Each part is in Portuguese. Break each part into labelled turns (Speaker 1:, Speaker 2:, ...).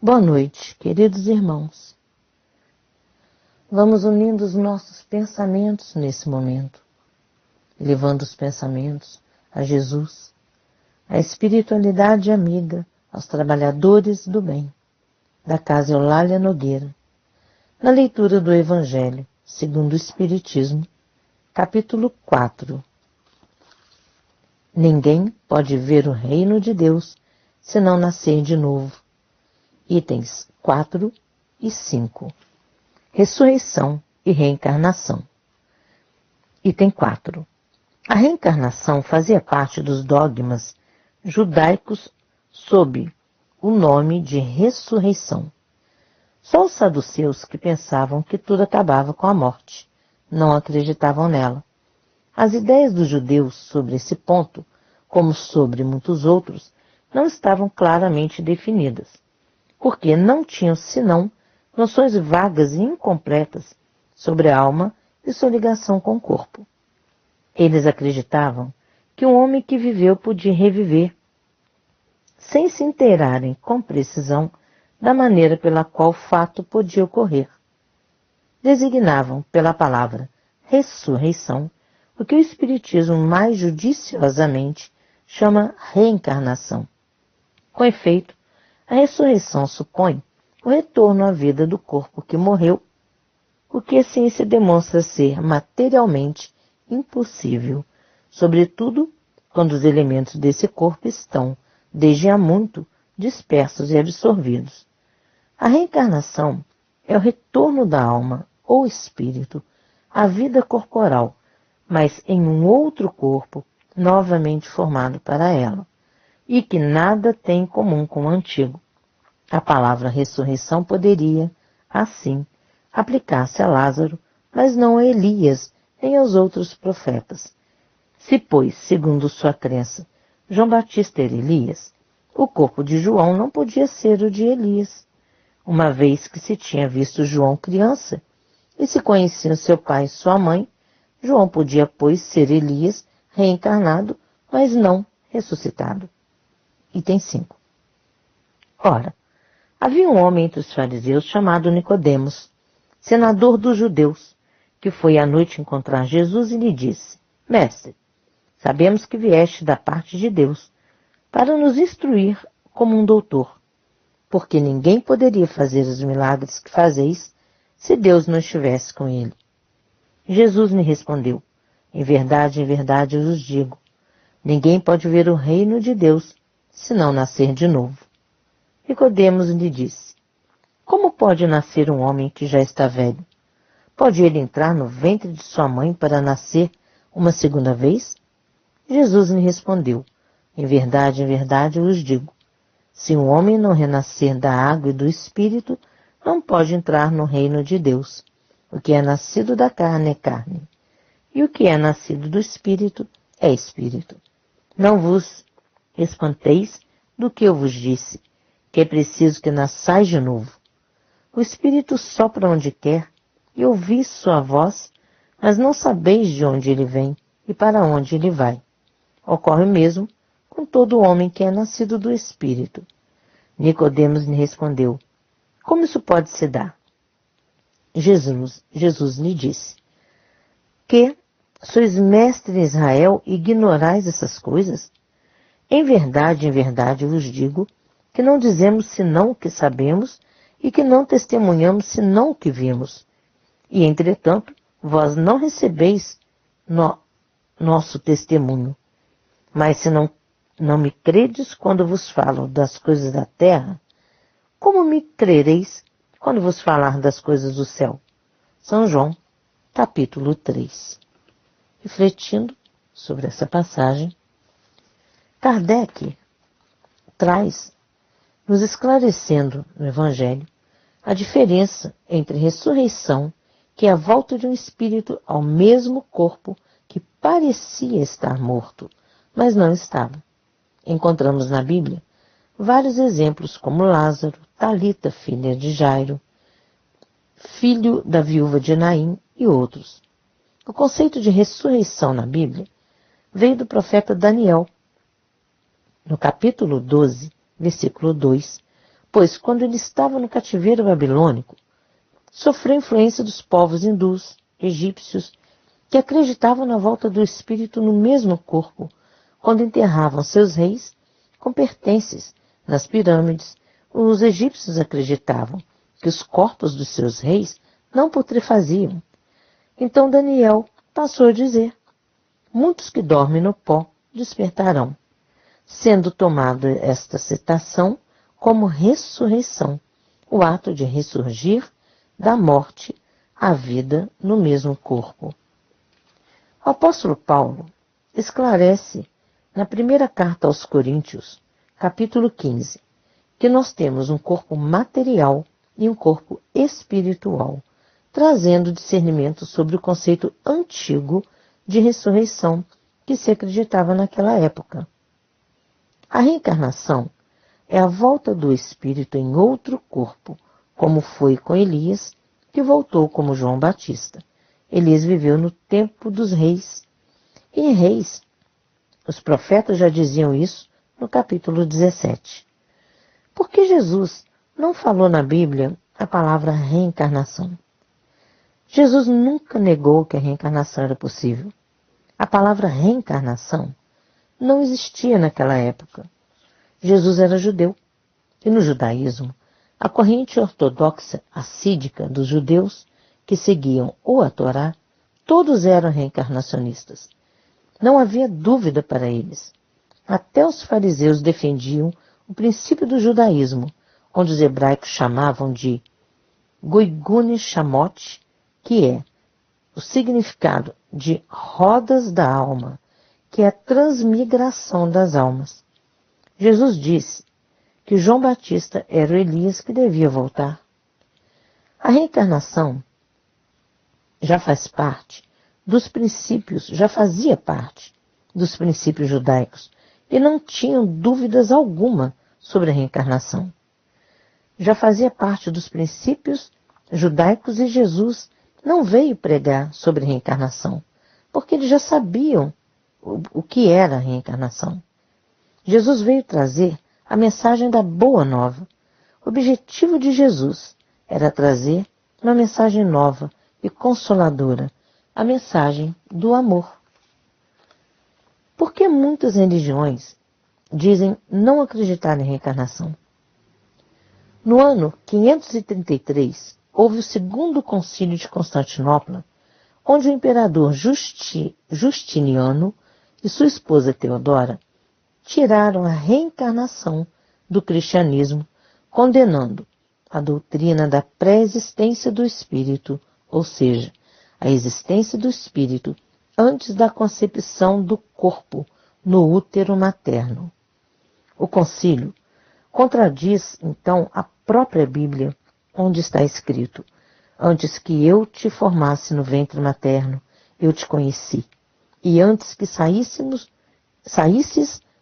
Speaker 1: Boa noite, queridos irmãos. Vamos unindo os nossos pensamentos nesse momento, levando os pensamentos a Jesus, à espiritualidade amiga, aos trabalhadores do bem, da Casa Eulália Nogueira, na leitura do Evangelho, segundo o Espiritismo, capítulo 4. Ninguém pode ver o reino de Deus se não nascer de novo. Itens 4 e 5. Ressurreição e reencarnação. Item 4. A reencarnação fazia parte dos dogmas judaicos sob o nome de ressurreição. Só os saduceus, que pensavam que tudo acabava com a morte, não acreditavam nela. As ideias dos judeus sobre esse ponto, como sobre muitos outros, não estavam claramente definidas, porque não tinham senão noções vagas e incompletas sobre a alma e sua ligação com o corpo. Eles acreditavam que um homem que viveu podia reviver, sem se inteirarem com precisão da maneira pela qual o fato podia ocorrer. Designavam pela palavra ressurreição o que o Espiritismo mais judiciosamente chama reencarnação. Com efeito, a ressurreição supõe o retorno à vida do corpo que morreu, o que a ciência demonstra ser materialmente impossível, sobretudo quando os elementos desse corpo estão, desde há muito, dispersos e absorvidos. A reencarnação é o retorno da alma ou espírito à vida corporal, mas em um outro corpo novamente formado para ela, e que nada tem em comum com o antigo. A palavra ressurreição poderia, assim, aplicar-se a Lázaro, mas não a Elias nem aos outros profetas. Se, pois, segundo sua crença, João Batista era Elias, o corpo de João não podia ser o de Elias, uma vez que se tinha visto João criança, e se conheciam seu pai e sua mãe, João podia, pois, ser Elias reencarnado, mas não ressuscitado. Item 5. Ora, havia um homem entre os fariseus chamado Nicodemos, senador dos judeus, que foi à noite encontrar Jesus e lhe disse: Mestre, sabemos que vieste da parte de Deus, para nos instruir como um doutor, porque ninguém poderia fazer os milagres que fazeis se Deus não estivesse com ele. Jesus lhe respondeu: em verdade, eu vos digo, ninguém pode ver o reino de Deus se não nascer de novo. Nicodemos lhe disse: como pode nascer um homem que já está velho? Pode ele entrar no ventre de sua mãe para nascer uma segunda vez? Jesus lhe respondeu: em verdade, eu vos digo, se um homem não renascer da água e do Espírito, não pode entrar no reino de Deus. O que é nascido da carne é carne, e o que é nascido do Espírito é Espírito. Não vos espanteis do que eu vos disse, que é preciso que nasçais de novo. O Espírito sopra onde quer, e ouvis sua voz, mas não sabeis de onde ele vem e para onde ele vai. Ocorre mesmo com todo homem que é nascido do Espírito. Nicodemos lhe respondeu: como isso pode se dar? Jesus lhe disse: que sois mestre em Israel e ignorais essas coisas? Em verdade, eu vos digo que não dizemos senão o que sabemos e que não testemunhamos senão o que vimos. E, entretanto, vós não recebeis nosso testemunho. Mas se não me credes quando vos falo das coisas da terra, como me crereis quando vos falar das coisas do céu? São João, capítulo 3. Refletindo sobre essa passagem, Kardec traz, nos esclarecendo no Evangelho, a diferença entre ressurreição, que é a volta de um espírito ao mesmo corpo que parecia estar morto, mas não estava. Encontramos na Bíblia vários exemplos como Lázaro, Talita, filha de Jairo, filho da viúva de Naim e outros. O conceito de ressurreição na Bíblia veio do profeta Daniel. No capítulo 12, versículo 2, pois quando ele estava no cativeiro babilônico, sofreu influência dos povos hindus, egípcios, que acreditavam na volta do espírito no mesmo corpo, quando enterravam seus reis com pertences nas pirâmides. Os egípcios acreditavam que os corpos dos seus reis não putrefaziam. Então Daniel passou a dizer: muitos que dormem no pó despertarão, sendo tomada esta citação como ressurreição, o ato de ressurgir da morte à vida no mesmo corpo. O apóstolo Paulo esclarece na primeira carta aos Coríntios, capítulo 15, que nós temos um corpo material e um corpo espiritual, trazendo discernimento sobre o conceito antigo de ressurreição que se acreditava naquela época. A reencarnação é a volta do espírito em outro corpo, como foi com Elias, que voltou como João Batista. Elias viveu no tempo dos reis. E em Reis, os profetas já diziam isso no capítulo 17. Por que Jesus não falou na Bíblia a palavra reencarnação? Jesus nunca negou que a reencarnação era possível. A palavra reencarnação não existia naquela época. Jesus era judeu. E no judaísmo, a corrente ortodoxa assídica dos judeus que seguiam a Torá, todos eram reencarnacionistas. Não havia dúvida para eles. Até os fariseus defendiam o princípio do judaísmo, onde os hebraicos chamavam de Goigune Shamot, que é o significado de rodas da alma, que é a transmigração das almas. Jesus disse que João Batista era o Elias que devia voltar. A reencarnação já faz parte dos princípios, já fazia parte dos princípios judaicos e não tinham dúvidas alguma sobre a reencarnação. Já fazia parte dos princípios judaicos e Jesus não veio pregar sobre reencarnação, porque eles já sabiam o que era a reencarnação. Jesus veio trazer a mensagem da Boa Nova. O objetivo de Jesus era trazer uma mensagem nova e consoladora, a mensagem do amor. Por que muitas religiões dizem não acreditar em reencarnação? No ano 533, houve o segundo concílio de Constantinopla, onde o imperador Justiniano e sua esposa Teodora tiraram a reencarnação do cristianismo, condenando a doutrina da pré-existência do espírito, ou seja, a existência do espírito antes da concepção do corpo no útero materno. O concílio contradiz, então, a própria Bíblia, onde está escrito: antes que eu te formasse no ventre materno, eu te conheci, e antes que saísses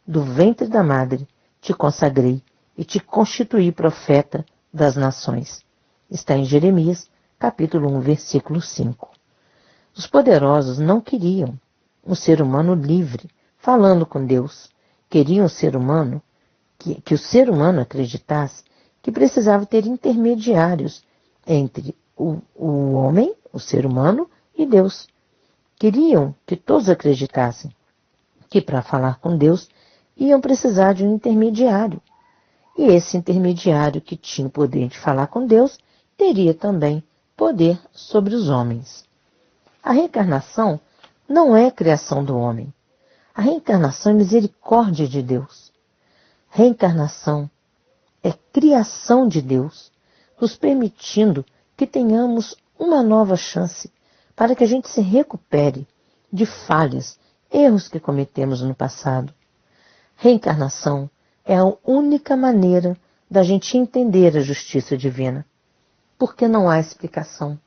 Speaker 1: do ventre da madre, te consagrei e te constituí profeta das nações. Está em Jeremias, capítulo 1, versículo 5. Os poderosos não queriam um ser humano livre, falando com Deus. Queriam que o ser humano acreditasse que precisava ter intermediários entre o homem, o ser humano, e Deus. Queriam que todos acreditassem que para falar com Deus iam precisar de um intermediário. E esse intermediário que tinha o poder de falar com Deus teria também poder sobre os homens. A reencarnação não é criação do homem. A reencarnação é misericórdia de Deus. Reencarnação é criação de Deus, nos permitindo que tenhamos uma nova chance para que a gente se recupere de falhas, erros que cometemos no passado. Reencarnação é a única maneira da gente entender a justiça divina, porque não há explicação.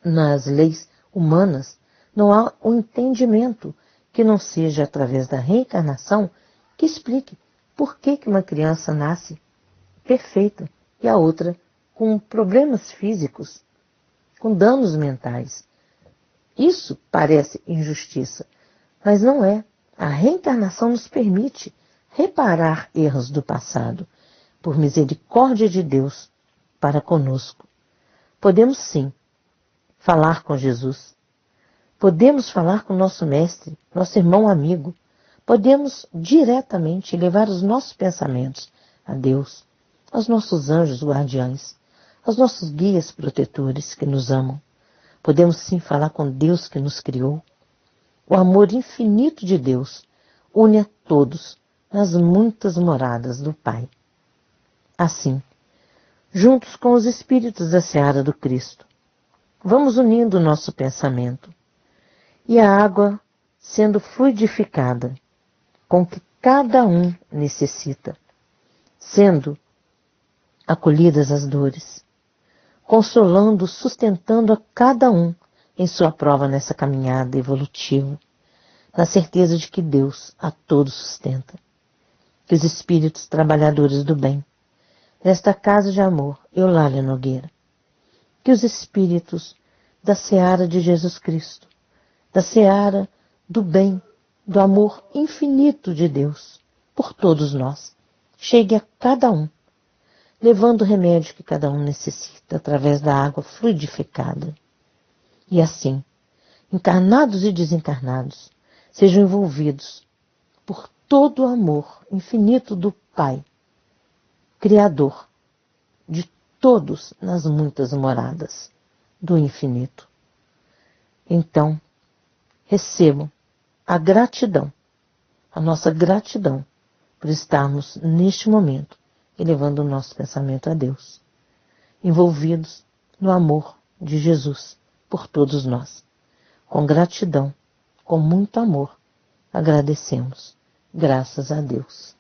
Speaker 1: Nas leis humanas não há um entendimento que não seja através da reencarnação que explique por que uma criança nasce perfeita e a outra com problemas físicos, com danos mentais. Isso parece injustiça, mas não é. A reencarnação nos permite reparar erros do passado, por misericórdia de Deus, para conosco. Podemos sim falar com Jesus. Podemos falar com nosso mestre, nosso irmão amigo. Podemos diretamente levar os nossos pensamentos a Deus, aos nossos anjos guardiães, aos nossos guias protetores que nos amam. Podemos sim falar com Deus que nos criou. O amor infinito de Deus une a todos nas muitas moradas do Pai. Assim, juntos com os espíritos da seara do Cristo, vamos unindo o nosso pensamento e a água sendo fluidificada com o que cada um necessita, sendo acolhidas as dores, consolando, sustentando a cada um em sua prova nessa caminhada evolutiva, na certeza de que Deus a todos sustenta. Que os espíritos trabalhadores do bem, nesta casa de amor, Eulália Nogueira, que os espíritos da seara de Jesus Cristo, da seara do bem, do amor infinito de Deus, por todos nós, chegue a cada um, levando o remédio que cada um necessita através da água fluidificada. E assim, encarnados e desencarnados, sejam envolvidos por todo o amor infinito do Pai, Criador de todos nas muitas moradas do infinito. Então, recebam a gratidão, a nossa gratidão por estarmos neste momento elevando o nosso pensamento a Deus, envolvidos no amor de Jesus por todos nós. Com gratidão, com muito amor, agradecemos. Graças a Deus.